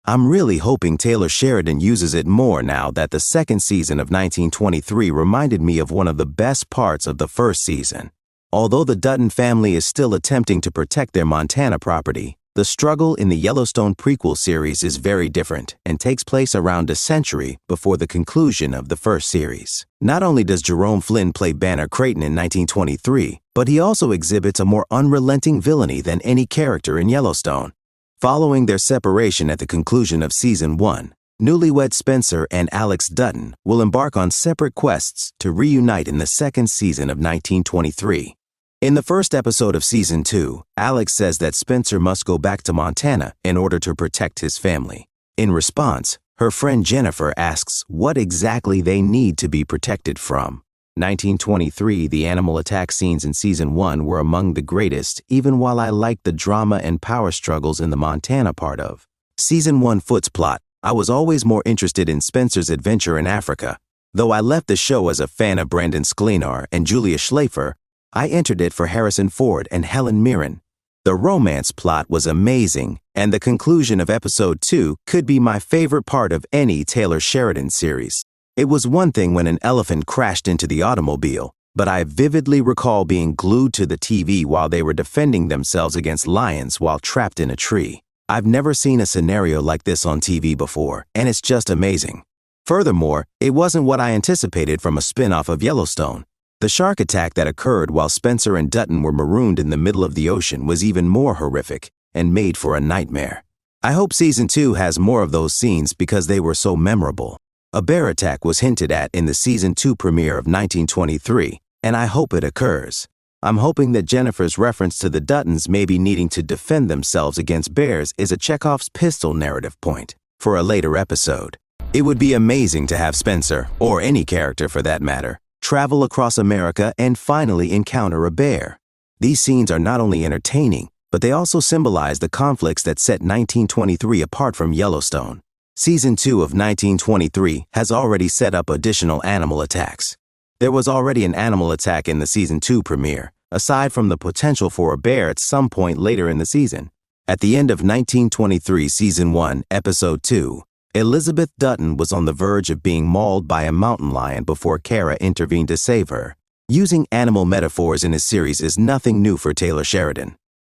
I'm really hoping Taylor Sheridan uses it more now that the second season of 1923 reminded me of one of the best parts of the first season. Although the Dutton family is still attempting to protect their Montana property, the struggle in the Yellowstone prequel series is very different and takes place around a century before the conclusion of the first series. Not only does Jerome Flynn play Banner Creighton in 1923, but he also exhibits a more unrelenting villainy than any character in Yellowstone. Following their separation at the conclusion of Season 1, newlywed Spencer and Alex Dutton will embark on separate quests to reunite in the second season of 1923. In the first episode of Season 2, Alex says that Spencer must go back to Montana in order to protect his family. In response, her friend Jennifer asks what exactly they need to be protected from. 1923, the animal attack scenes in Season 1 were among the greatest, even while I liked the drama and power struggles in the Montana part of Season 1 Foot's plot. I was always more interested in Spencer's adventure in Africa. Though I left the show as a fan of Brandon Sklenar and Julia Schlafer, I entered it for Harrison Ford and Helen Mirren. The romance plot was amazing, and the conclusion of Episode 2 could be my favorite part of any Taylor Sheridan series. It was one thing when an elephant crashed into the automobile, but I vividly recall being glued to the TV while they were defending themselves against lions while trapped in a tree. I've never seen a scenario like this on TV before, and it's just amazing. Furthermore, it wasn't what I anticipated from a spin-off of Yellowstone. The shark attack that occurred while Spencer and Dutton were marooned in the middle of the ocean was even more horrific and made for a nightmare. I hope Season 2 has more of those scenes because they were so memorable. A bear attack was hinted at in the Season 2 premiere of 1923, and I hope it occurs. I'm hoping that Jennifer's reference to the Duttons maybe needing to defend themselves against bears is a Chekhov's pistol narrative point for a later episode. It would be amazing to have Spencer, or any character for that matter, travel across America and finally encounter a bear. These scenes are not only entertaining, but they also symbolize the conflicts that set 1923 apart from Yellowstone. Season 2 of 1923 has already set up additional animal attacks. There was already an animal attack in the Season 2 premiere, aside from the potential for a bear at some point later in the season. At the end of 1923 Season 1, Episode 2, Elizabeth Dutton was on the verge of being mauled by a mountain lion before Kara intervened to save her. Using animal metaphors in his series is nothing new for Taylor Sheridan.